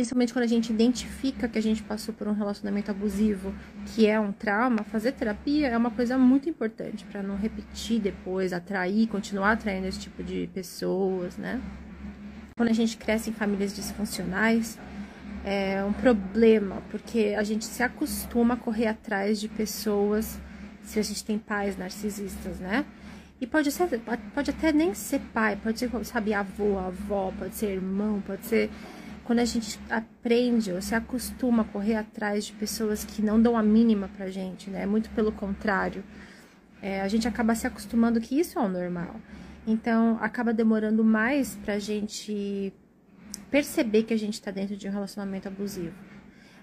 principalmente quando a gente identifica que a gente passou por um relacionamento abusivo, que é um trauma, fazer terapia é uma coisa muito importante para não repetir depois, continuar atraindo esse tipo de pessoas, né? Quando a gente cresce em famílias disfuncionais, é um problema, porque a gente se acostuma a correr atrás de pessoas, se a gente tem pais narcisistas, né? E pode até nem ser pai, pode ser, sabe, avô, avó, pode ser irmão, pode ser... Quando a gente aprende ou se acostuma a correr atrás de pessoas que não dão a mínima pra gente, né? Muito pelo contrário. A gente acaba se acostumando que isso é o normal. Então, acaba demorando mais pra gente perceber que a gente tá dentro de um relacionamento abusivo.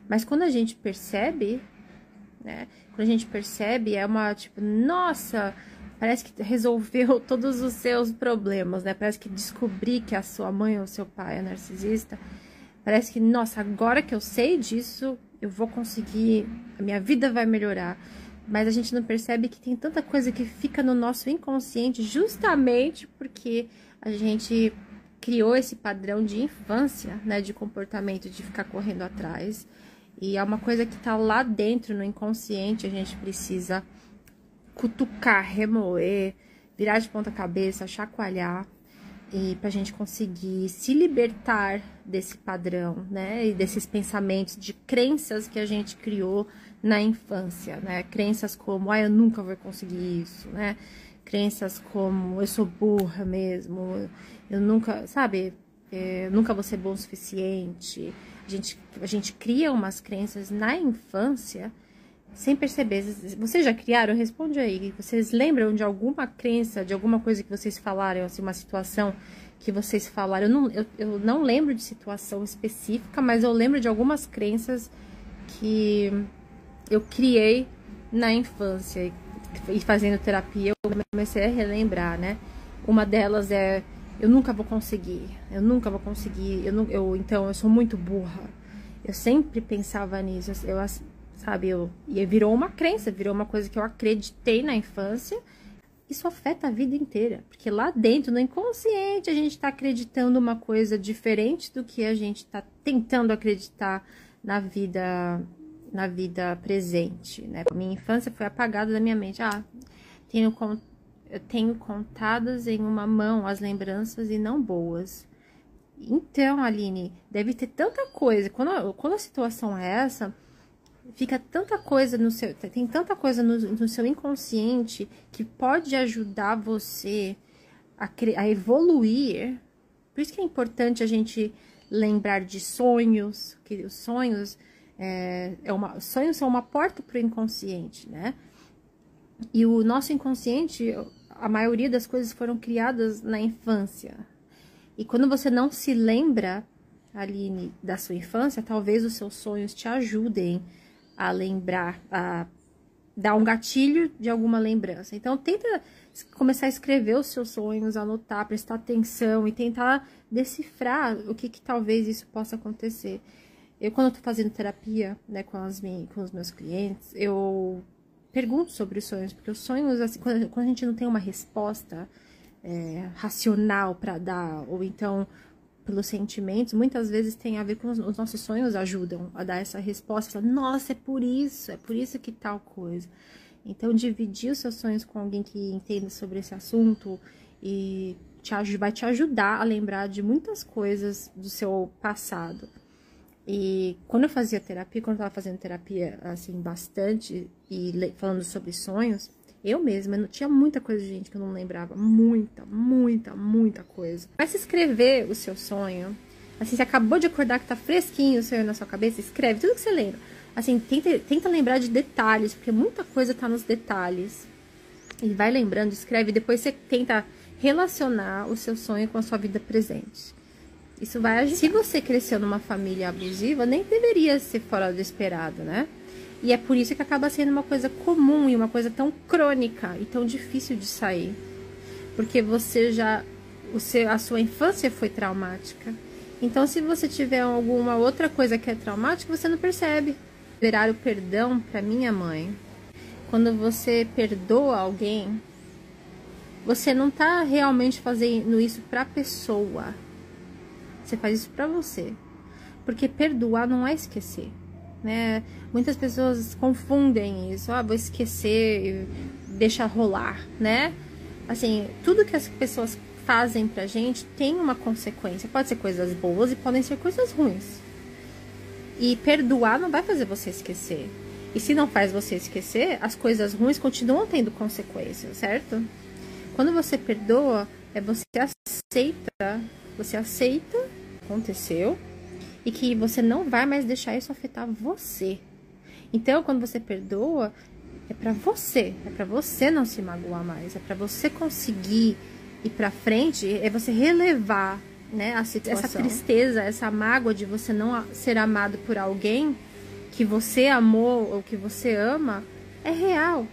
Mas quando a gente percebe, né? Quando a gente percebe, é uma, tipo, nossa, parece que resolveu todos os seus problemas, né? Parece que descobri que a sua mãe ou seu pai é narcisista. Parece que, nossa, agora que eu sei disso, eu vou conseguir, a minha vida vai melhorar. Mas a gente não percebe que tem tanta coisa que fica no nosso inconsciente justamente porque a gente criou esse padrão de infância, né, de comportamento, de ficar correndo atrás. E é uma coisa que tá lá dentro, no inconsciente, a gente precisa cutucar, remoer, virar de ponta cabeça, chacoalhar, e pra gente conseguir se libertar desse padrão, né, e desses pensamentos, de crenças que a gente criou na infância, né, crenças como, eu nunca vou conseguir isso, né, crenças como, eu sou burra mesmo, eu nunca, sabe, eu nunca vou ser bom o suficiente. A gente cria umas crenças na infância sem perceber. Vocês já criaram? Responde aí. Vocês lembram de alguma crença, de alguma coisa que vocês falaram, assim, uma situação que vocês falaram? Eu não lembro de situação específica, mas eu lembro de algumas crenças que eu criei na infância. E fazendo terapia, eu comecei a relembrar, né? Uma delas é, eu nunca vou conseguir, então eu sou muito burra. Eu sempre pensava nisso, sabe, e virou uma crença, virou uma coisa que eu acreditei na infância. Isso afeta a vida inteira, porque lá dentro, no inconsciente, a gente tá acreditando uma coisa diferente do que a gente tá tentando acreditar na vida presente, né? Minha infância foi apagada da minha mente. Eu tenho contadas em uma mão as lembranças e não boas. Então, Aline, deve ter tanta coisa. Quando a situação é essa, fica tanta coisa tem tanta coisa no seu inconsciente que pode ajudar você a evoluir. Por isso que é importante a gente lembrar de sonhos, que os sonhos sonhos são uma porta para o inconsciente, né? E o nosso inconsciente, a maioria das coisas foram criadas na infância. E quando você não se lembra, Aline, da sua infância, talvez os seus sonhos te ajudem a lembrar, a dar um gatilho de alguma lembrança. Então, tenta começar a escrever os seus sonhos, anotar, prestar atenção e tentar decifrar o que talvez isso possa acontecer. Quando eu tô fazendo terapia, né, com os meus clientes, eu pergunto sobre os sonhos, porque os sonhos, assim, quando a gente não tem uma resposta racional para dar, ou então pelos sentimentos, muitas vezes tem a ver com os nossos sonhos ajudam a dar essa resposta. Falar, nossa, é por isso que tal coisa. Então, dividir os seus sonhos com alguém que entenda sobre esse assunto e vai te ajudar a lembrar de muitas coisas do seu passado. E quando eu fazia terapia, quando eu tava fazendo terapia, assim, bastante, e falando sobre sonhos, eu mesma, não tinha muita coisa, gente, que eu não lembrava. Muita coisa. Começa a escrever o seu sonho. Assim, você acabou de acordar que tá fresquinho o sonho na sua cabeça, escreve tudo que você lembra. Assim, tenta lembrar de detalhes, porque muita coisa tá nos detalhes. E vai lembrando, escreve, depois você tenta relacionar o seu sonho com a sua vida presente. Isso vai ajudar. Se você cresceu numa família abusiva, nem deveria ser fora do esperado, né? E é por isso que acaba sendo uma coisa comum e uma coisa tão crônica e tão difícil de sair. Porque a sua infância foi traumática. Então, se você tiver alguma outra coisa que é traumática, você não percebe. Liberar o perdão para minha mãe. Quando você perdoa alguém, você não tá realmente fazendo isso pra pessoa. Você faz isso pra você. Porque perdoar não é esquecer, né? Muitas pessoas confundem isso. Vou esquecer, deixa rolar, né? Assim, tudo que as pessoas fazem pra gente tem uma consequência. Pode ser coisas boas e podem ser coisas ruins. E perdoar não vai fazer você esquecer. E se não faz você esquecer, as coisas ruins continuam tendo consequências, certo? Quando você perdoa, você aceita o que aconteceu e que você não vai mais deixar isso afetar você. Então, quando você perdoa, é pra você não se magoar mais, é pra você conseguir ir pra frente, é você relevar, né, essa tristeza, essa mágoa de você não ser amado por alguém que você amou ou que você ama, é real.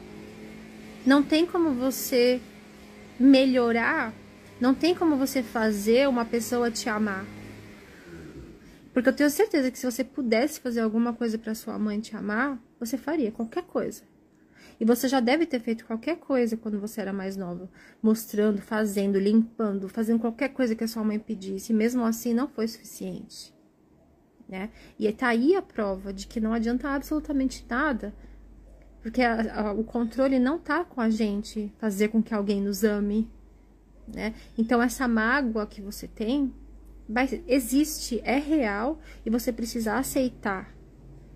Não tem como você melhorar, não tem como você fazer uma pessoa te amar. Porque eu tenho certeza que se você pudesse fazer alguma coisa pra sua mãe te amar, você faria qualquer coisa. E você já deve ter feito qualquer coisa quando você era mais nova, mostrando, fazendo, limpando, fazendo qualquer coisa que a sua mãe pedisse, e mesmo assim não foi suficiente, né? E tá aí a prova de que não adianta absolutamente nada, porque o controle não tá com a gente fazer com que alguém nos ame, né? Então essa mágoa que você tem existe, é real, e você precisa aceitar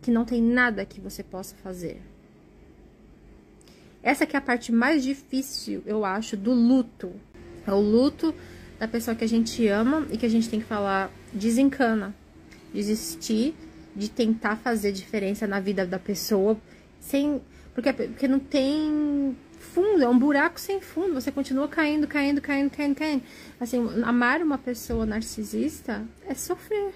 que não tem nada que você possa fazer. Essa que é a parte mais difícil, eu acho, do luto. É o luto da pessoa que a gente ama e que a gente tem que falar, desencana, desistir de tentar fazer diferença na vida da pessoa, porque não tem fundo, é um buraco sem fundo, você continua caindo. Assim, amar uma pessoa narcisista é sofrer.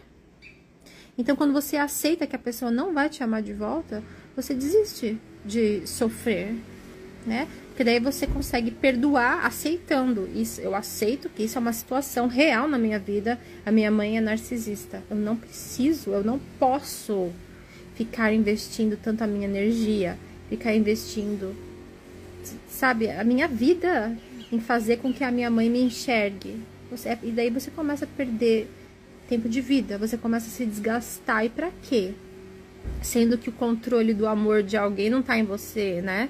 Então, quando você aceita que a pessoa não vai te amar de volta, você desiste de sofrer, né? Porque daí você consegue perdoar aceitando isso. Eu aceito que isso é uma situação real na minha vida. A minha mãe é narcisista. Eu não posso ficar investindo tanto a minha energia, ficar investindo, sabe, a minha vida em fazer com que a minha mãe me enxergue. E daí você começa a perder tempo de vida, você começa a se desgastar. E pra quê? Sendo que o controle do amor de alguém não tá em você, né?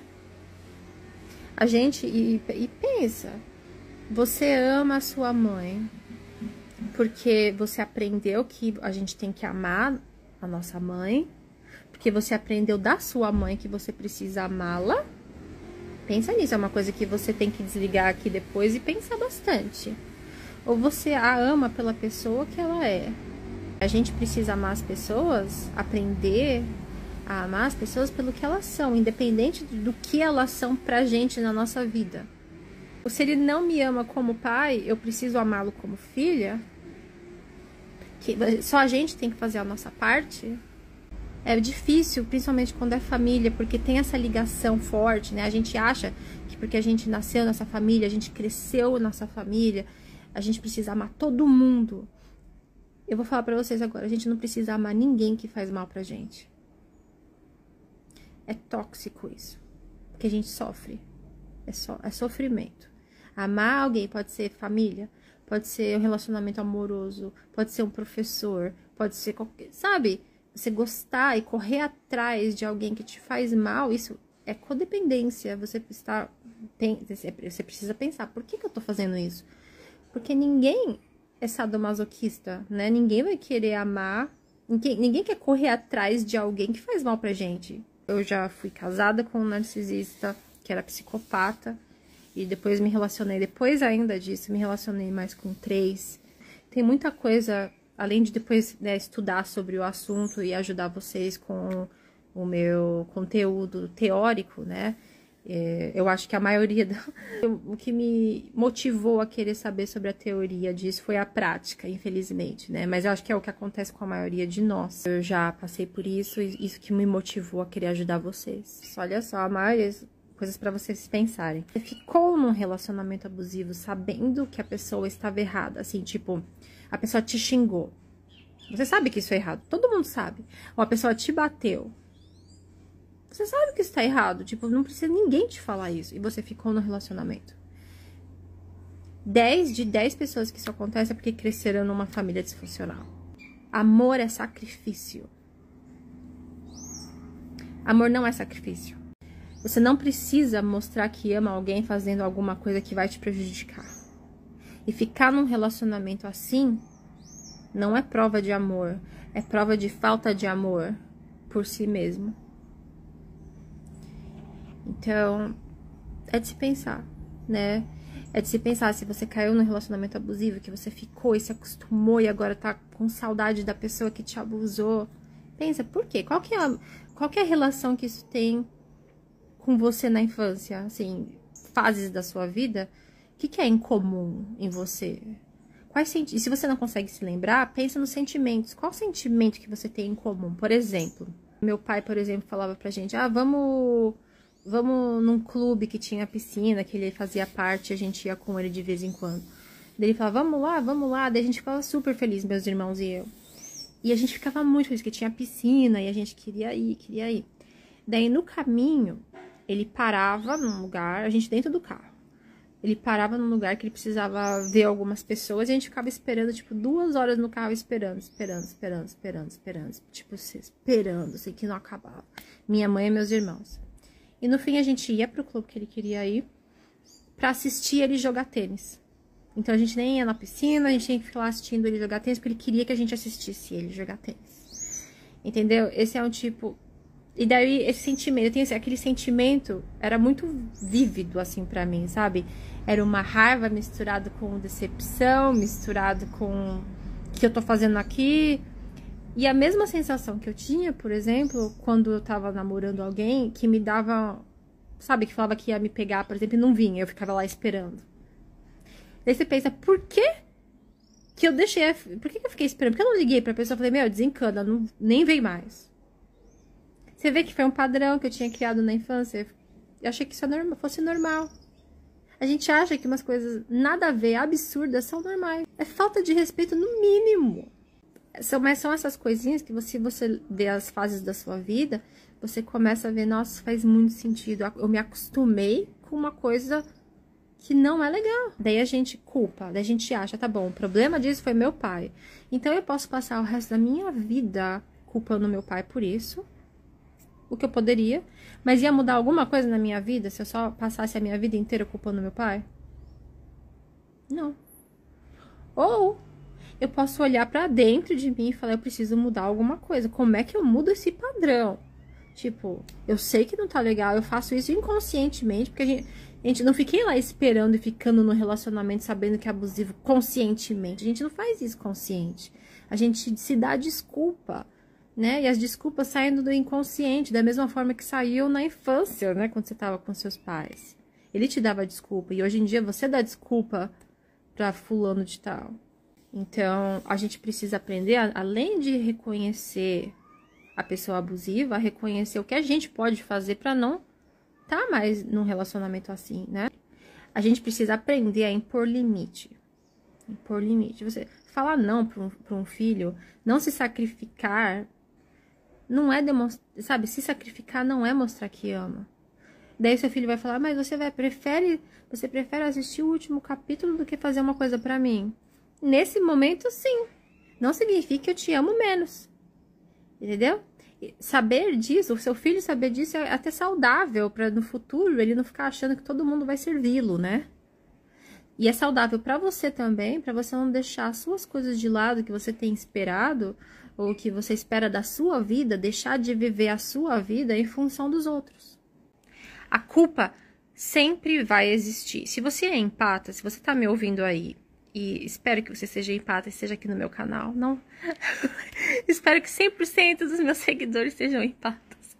A gente, e pensa, você ama a sua mãe porque você aprendeu que a gente tem que amar a nossa mãe, porque você aprendeu da sua mãe que você precisa amá-la. Pensa nisso, é uma coisa que você tem que desligar aqui depois e pensar bastante. Ou você a ama pela pessoa que ela é. A gente precisa amar as pessoas, aprender a amar as pessoas pelo que elas são, independente do que elas são pra gente na nossa vida. Ou se ele não me ama como pai, eu preciso amá-lo como filha? Que só a gente tem que fazer a nossa parte? É difícil, principalmente quando é família, porque tem essa ligação forte, né? A gente acha que porque a gente nasceu nessa família, a gente cresceu nessa família, a gente precisa amar todo mundo. Eu vou falar pra vocês agora, a gente não precisa amar ninguém que faz mal pra gente. É tóxico isso, porque a gente sofre, é sofrimento. Amar alguém pode ser família, pode ser um relacionamento amoroso, pode ser um professor, pode ser qualquer, sabe? Você gostar e correr atrás de alguém que te faz mal, isso é codependência. Você precisa pensar, por que eu tô fazendo isso? Porque ninguém é sadomasoquista, né? Ninguém vai querer amar, ninguém quer correr atrás de alguém que faz mal pra gente. Eu já fui casada com um narcisista que era psicopata e depois me relacionei, depois ainda disso, me relacionei mais com 3. Tem muita coisa, além de depois, né, estudar sobre o assunto e ajudar vocês com o meu conteúdo teórico, né? Eu acho que a maioria o que me motivou a querer saber sobre a teoria disso foi a prática, infelizmente, né? Mas eu acho que é o que acontece com a maioria de nós. Eu já passei por isso e isso que me motivou a querer ajudar vocês. Olha só, a maioria das coisas para vocês pensarem. Você ficou num relacionamento abusivo sabendo que a pessoa estava errada, assim, tipo, a pessoa te xingou. Você sabe que isso é errado, todo mundo sabe. Ou a pessoa te bateu. Você sabe que isso tá errado, tipo, não precisa ninguém te falar isso. E você ficou no relacionamento. 10 de 10 pessoas que isso acontece é porque cresceram numa família disfuncional. Amor é sacrifício. Amor não é sacrifício. Você não precisa mostrar que ama alguém fazendo alguma coisa que vai te prejudicar. E ficar num relacionamento assim não é prova de amor, é prova de falta de amor por si mesmo. Então, é de se pensar, né? É de se pensar, se você caiu num relacionamento abusivo, que você ficou e se acostumou e agora tá com saudade da pessoa que te abusou. Pensa, por quê? Qual que é a relação que isso tem com você na infância? Assim, fases da sua vida, o que é em comum em você? E se você não consegue se lembrar, pensa nos sentimentos. Qual sentimento que você tem em comum? Por exemplo, meu pai, por exemplo, falava pra gente, vamos num clube que tinha piscina, que ele fazia parte, a gente ia com ele de vez em quando. Daí ele falava, vamos lá. Daí a gente ficava super feliz, meus irmãos e eu. E a gente ficava muito feliz, que tinha piscina, e a gente queria ir. Daí no caminho, ele parava num lugar, a gente dentro do carro. Ele parava num lugar que ele precisava ver algumas pessoas, e a gente ficava esperando, tipo, 2 horas no carro, esperando. Tipo, esperando, assim, que não acabava. Minha mãe e meus irmãos. E no fim a gente ia pro clube que ele queria ir pra assistir ele jogar tênis. Então a gente nem ia na piscina, a gente tinha que ficar lá assistindo ele jogar tênis, porque ele queria que a gente assistisse ele jogar tênis. Entendeu? Esse é um tipo... E daí esse sentimento, aquele sentimento era muito vívido assim pra mim, sabe? Era uma raiva misturado com decepção, misturado com o que eu tô fazendo aqui. E a mesma sensação que eu tinha, por exemplo, quando eu tava namorando alguém que me dava, sabe, que falava que ia me pegar, por exemplo, e não vinha, eu ficava lá esperando. Daí você pensa, por que eu deixei, por que eu fiquei esperando? Por que eu não liguei pra pessoa e falei, meu, desencana, nem vem mais. Você vê que foi um padrão que eu tinha criado na infância. Eu achei que isso fosse normal. A gente acha que umas coisas nada a ver, absurdas, são normais. É falta de respeito no mínimo. Mas são essas coisinhas que você vê as fases da sua vida, você começa a ver, nossa, faz muito sentido. Eu me acostumei com uma coisa que não é legal. Daí a gente culpa, daí a gente acha, tá bom, o problema disso foi meu pai. Então eu posso passar o resto da minha vida culpando meu pai por isso, o que eu poderia, mas ia mudar alguma coisa na minha vida se eu só passasse a minha vida inteira culpando meu pai? Não. Ou eu posso olhar pra dentro de mim e falar, eu preciso mudar alguma coisa. Como é que eu mudo esse padrão? Tipo, eu sei que não tá legal, eu faço isso inconscientemente, porque a gente não fiquei lá esperando e ficando no relacionamento sabendo que é abusivo conscientemente. A gente não faz isso consciente. A gente se dá desculpa, né? E as desculpas saindo do inconsciente, da mesma forma que saiu na infância, né? Quando você tava com seus pais. Ele te dava desculpa, e hoje em dia você dá desculpa pra fulano de tal. Então, a gente precisa aprender, além de reconhecer a pessoa abusiva, a reconhecer o que a gente pode fazer pra não tá mais num relacionamento assim, né? A gente precisa aprender a impor limite. Impor limite. Você falar não pra um filho, não se sacrificar, não é demonstrar, sabe? Se sacrificar não é mostrar que ama. Daí seu filho vai falar, mas você prefere assistir o último capítulo do que fazer uma coisa pra mim? Nesse momento, sim. Não significa que eu te amo menos. Entendeu? Saber disso, o seu filho saber disso é até saudável para no futuro ele não ficar achando que todo mundo vai servi-lo, né? E é saudável para você também, para você não deixar as suas coisas de lado que você tem esperado ou que você espera da sua vida, deixar de viver a sua vida em função dos outros. A culpa sempre vai existir. Se você é empata, se você tá me ouvindo aí, e espero que você seja empata e esteja aqui no meu canal. Não. Espero que 100% dos meus seguidores sejam empatas.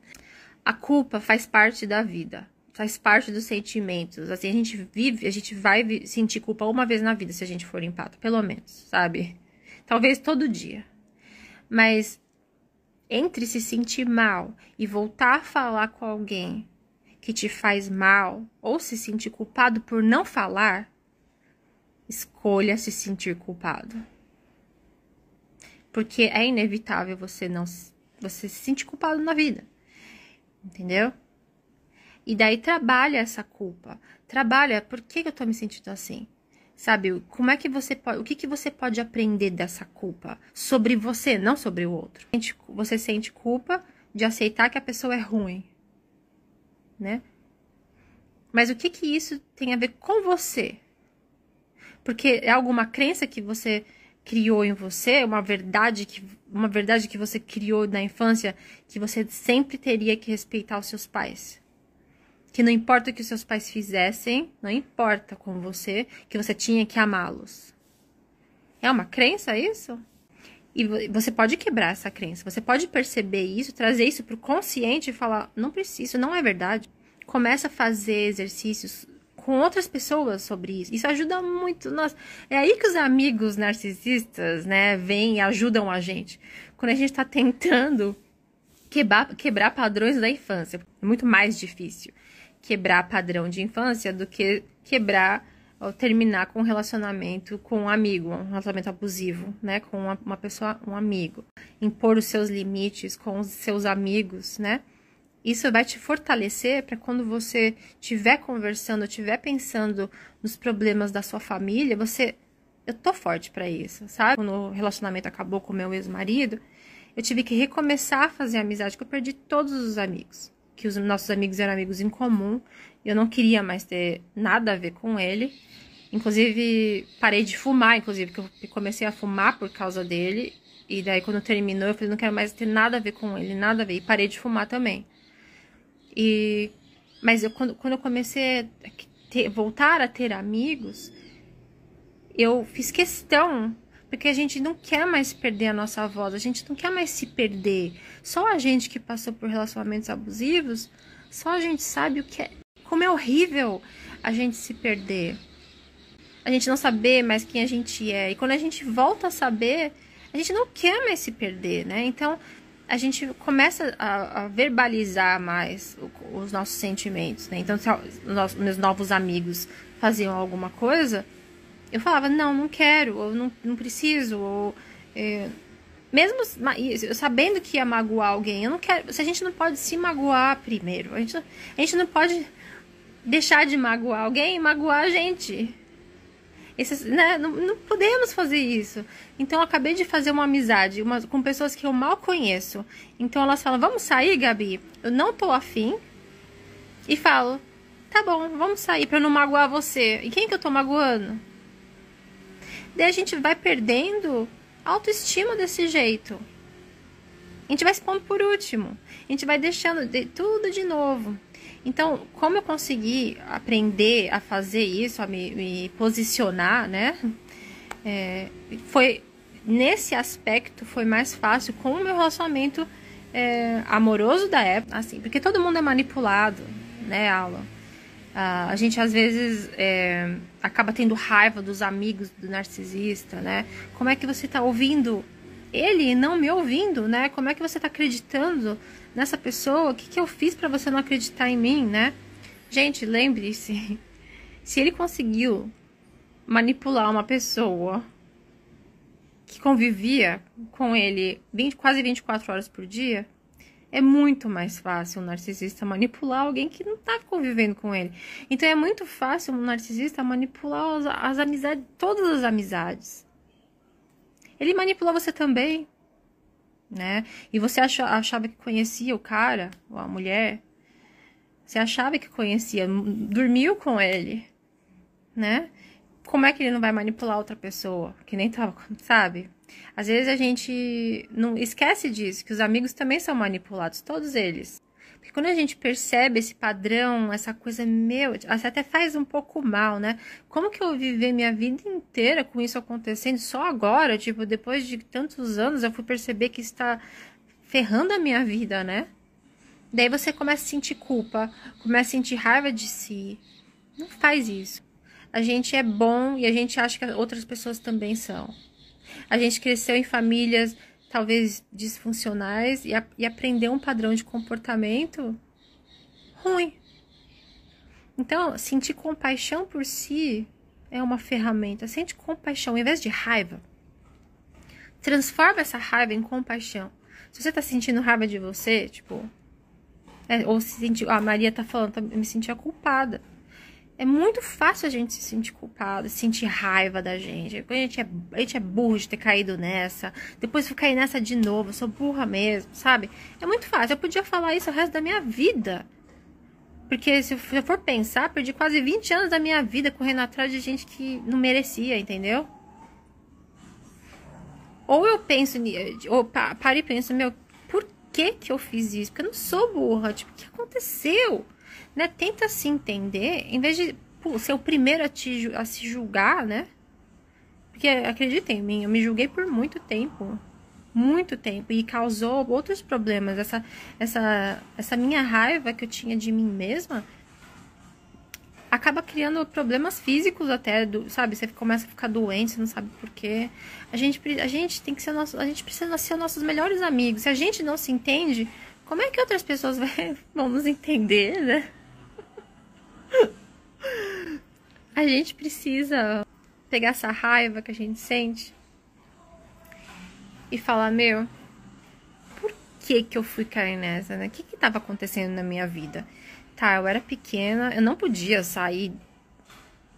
A culpa faz parte da vida. Faz parte dos sentimentos. Assim, a gente vai sentir culpa uma vez na vida se a gente for empata. Pelo menos, sabe? Talvez todo dia. Mas entre se sentir mal e voltar a falar com alguém que te faz mal, ou se sentir culpado por não falar, escolha se sentir culpado. Porque é inevitável você se sentir culpado na vida. Entendeu? E daí trabalha essa culpa. Trabalha, por que eu tô me sentindo assim? Sabe, como é que você pode, o que que você pode aprender dessa culpa? Sobre você, não sobre o outro. Você sente culpa de aceitar que a pessoa é ruim, né? Mas o que que isso tem a ver com você? Porque é alguma crença que você criou em você, uma verdade que você criou na infância, que você sempre teria que respeitar os seus pais. Que não importa o que os seus pais fizessem, não importa com você, que você tinha que amá-los. É uma crença isso? E você pode quebrar essa crença, você pode perceber isso, trazer isso pro consciente e falar, não preciso, não é verdade. Começa a fazer exercícios com outras pessoas sobre isso. Isso ajuda muito. Nossa, é aí que os amigos narcisistas, né, vêm e ajudam a gente. Quando a gente tá tentando quebrar padrões da infância. É muito mais difícil quebrar padrão de infância do que quebrar ou terminar com um relacionamento com um amigo, um relacionamento abusivo, né, com uma pessoa, um amigo. Impor os seus limites com os seus amigos, né? Isso vai te fortalecer para quando você estiver conversando, estiver pensando nos problemas da sua família, eu tô forte para isso, sabe? Quando o relacionamento acabou com o meu ex-marido, eu tive que recomeçar a fazer amizade, que eu perdi todos os amigos. Que os nossos amigos eram amigos em comum. Eu não queria mais ter nada a ver com ele. Inclusive, parei de fumar, porque eu comecei a fumar por causa dele. E daí, quando terminou, eu falei, não quero mais ter nada a ver com ele, nada a ver. E parei de fumar também. Mas quando eu comecei a voltar a ter amigos, eu fiz questão, porque a gente não quer mais perder a nossa voz, a gente não quer mais se perder. Só a gente que passou por relacionamentos abusivos, só a gente sabe como é horrível a gente se perder. A gente não saber mais quem a gente é. E quando a gente volta a saber, a gente não quer mais se perder, né? Então, a gente começa a verbalizar mais os nossos sentimentos, né? Então, se meus novos amigos faziam alguma coisa, eu falava, não quero, ou não preciso, ou... mesmo sabendo que ia magoar alguém, eu não quero... Se a gente não pode se magoar primeiro, a gente não pode deixar de magoar alguém e magoar a gente. Né? Não podemos fazer isso. Então eu acabei de fazer uma amizade com pessoas que eu mal conheço. Então elas falam, vamos sair, Gabi? Eu não tô afim. E falo, tá bom, vamos sair pra eu não magoar você. E quem que eu tô magoando? Daí a gente vai perdendo autoestima desse jeito. A gente vai se pondo por último. A gente vai deixando tudo de novo. Então, como eu consegui aprender a fazer isso, a me posicionar, né? Nesse aspecto foi mais fácil com o meu relacionamento amoroso da época, assim, porque todo mundo é manipulado, né, Aula? A gente às vezes acaba tendo raiva dos amigos do narcisista, né? Como é que você tá ouvindo ele e não me ouvindo, né? Como é que você tá acreditando nessa pessoa? O que eu fiz pra você não acreditar em mim, né? Gente, lembre-se, se ele conseguiu manipular uma pessoa que convivia com ele quase 24 horas por dia, é muito mais fácil um narcisista manipular alguém que não tá convivendo com ele. Então é muito fácil um narcisista manipular as amizades, todas as amizades. Ele manipulou você também, né? E você achava que conhecia o cara, ou a mulher. Você achava que conhecia, dormiu com ele, né? Como é que ele não vai manipular outra pessoa? Que nem tava, sabe? Às vezes a gente não esquece disso, que os amigos também são manipulados, todos eles. Porque quando a gente percebe esse padrão, essa coisa, até faz um pouco mal, né? Como que eu vivi minha vida inteira com isso acontecendo? Só agora, tipo, depois de tantos anos, eu fui perceber que está ferrando a minha vida, né? Daí você começa a sentir culpa, começa a sentir raiva de si. Não faz isso. A gente é bom e a gente acha que outras pessoas também são. A gente cresceu em famílias talvez disfuncionais e aprendeu um padrão de comportamento ruim. Então, sentir compaixão por si é uma ferramenta. Sente compaixão, em vez de raiva. Transforma essa raiva em compaixão. Se você tá sentindo raiva de você, tipo... ou se sentir... a Maria tá falando, me sentia culpada. É muito fácil a gente se sentir culpado, sentir raiva da gente. A gente é burro de ter caído nessa. Depois eu cair nessa de novo, eu sou burra mesmo, sabe? É muito fácil. Eu podia falar isso o resto da minha vida. Porque se eu for pensar, perdi quase 20 anos da minha vida correndo atrás de gente que não merecia, entendeu? Ou eu penso, ou paro e penso, meu, por que eu fiz isso? Porque eu não sou burra, tipo, o que aconteceu? Né? Tenta se entender, em vez de ser o primeiro a se julgar, né? Porque acredita em mim, eu me julguei por muito tempo, e causou outros problemas. Essa minha raiva que eu tinha de mim mesma acaba criando problemas físicos até, sabe? Você começa a ficar doente, você não sabe por quê. A gente tem que ser a gente precisa ser nossos melhores amigos. Se a gente não se entende, como é que outras pessoas vão nos entender, né? A gente precisa pegar essa raiva que a gente sente e falar, meu, por que eu fui cair nessa, né? O que tava acontecendo na minha vida? Tá, eu era pequena, eu não podia sair.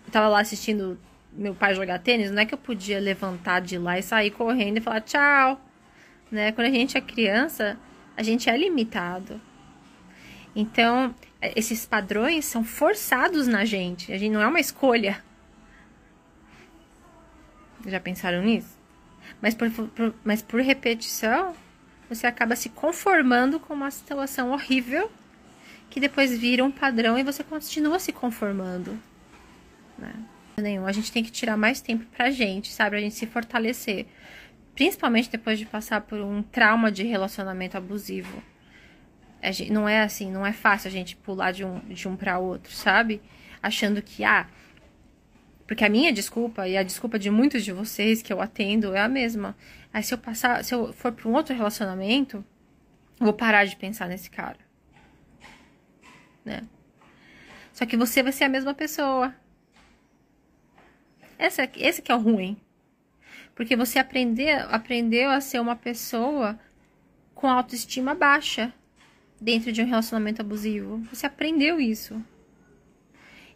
Eu tava lá assistindo meu pai jogar tênis, não é que eu podia levantar de lá e sair correndo e falar tchau, né? Quando a gente é criança, a gente é limitado. Então, esses padrões são forçados na gente. A gente não é uma escolha. Já pensaram nisso? Mas por repetição, você acaba se conformando com uma situação horrível que depois vira um padrão e você continua se conformando, né? A gente tem que tirar mais tempo pra gente, sabe? Pra gente se fortalecer. Principalmente depois de passar por um trauma de relacionamento abusivo. Não é assim, não é fácil a gente pular de um pra outro, sabe? Achando que, porque a minha desculpa e a desculpa de muitos de vocês que eu atendo é a mesma. Aí se eu for pra um outro relacionamento, eu vou parar de pensar nesse cara, né? Só que você vai ser a mesma pessoa. Esse que é o ruim. Porque você aprendeu a ser uma pessoa com autoestima baixa dentro de um relacionamento abusivo. Você aprendeu isso.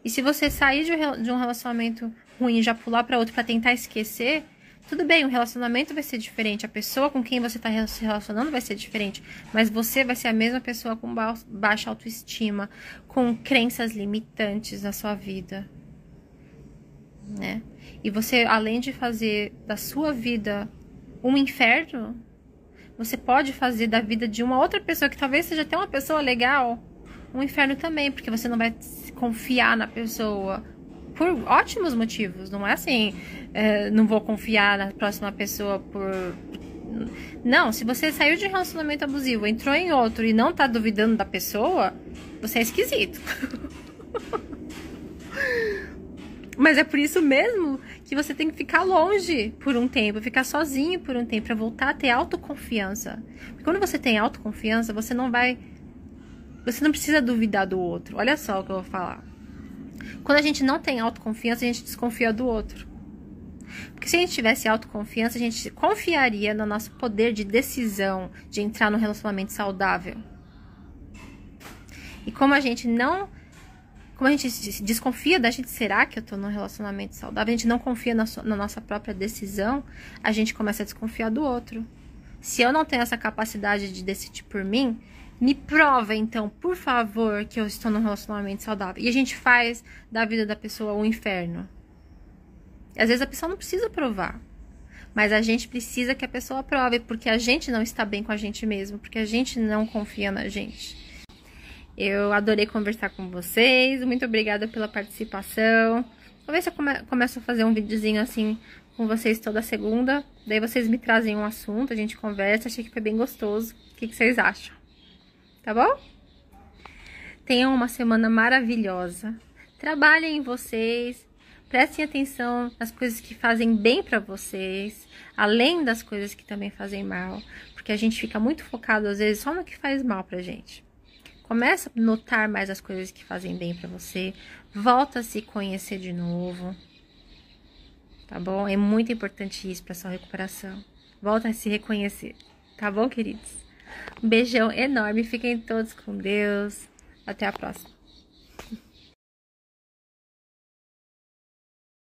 E se você sair de um relacionamento ruim e já pular para outro para tentar esquecer, tudo bem, o relacionamento vai ser diferente, a pessoa com quem você está se relacionando vai ser diferente, mas você vai ser a mesma pessoa com baixa autoestima, com crenças limitantes na sua vida, né? E você, além de fazer da sua vida um inferno, você pode fazer da vida de uma outra pessoa, que talvez seja até uma pessoa legal, um inferno também, porque você não vai confiar na pessoa por ótimos motivos. Não é assim, não vou confiar na próxima pessoa Não, se você saiu de um relacionamento abusivo, entrou em outro e não tá duvidando da pessoa, você é esquisito. Mas é por isso mesmo que você tem que ficar longe por um tempo, ficar sozinho por um tempo, pra voltar a ter autoconfiança. Porque quando você tem autoconfiança, você não precisa duvidar do outro. Olha só o que eu vou falar. Quando a gente não tem autoconfiança, a gente desconfia do outro. Porque se a gente tivesse autoconfiança, a gente confiaria no nosso poder de decisão de entrar num relacionamento saudável. E como a gente desconfia da gente, será que eu tô num relacionamento saudável? A gente não confia na nossa própria decisão, a gente começa a desconfiar do outro. Se eu não tenho essa capacidade de decidir por mim, me prova, então, por favor, que eu estou num relacionamento saudável. E a gente faz da vida da pessoa um inferno. E às vezes a pessoa não precisa provar. Mas a gente precisa que a pessoa prove, porque a gente não está bem com a gente mesmo, porque a gente não confia na gente. Eu adorei conversar com vocês. Muito obrigada pela participação. Vou ver se eu começo a fazer um videozinho assim com vocês toda segunda. Daí vocês me trazem um assunto, a gente conversa. Achei que foi bem gostoso. O que vocês acham? Tá bom? Tenham uma semana maravilhosa. Trabalhem em vocês. Prestem atenção nas coisas que fazem bem pra vocês, além das coisas que também fazem mal. Porque a gente fica muito focado, às vezes, só no que faz mal pra gente. Começa a notar mais as coisas que fazem bem pra você. Volta a se conhecer de novo. Tá bom? É muito importante isso pra sua recuperação. Volta a se reconhecer. Tá bom, queridos? Um beijão enorme. Fiquem todos com Deus. Até a próxima.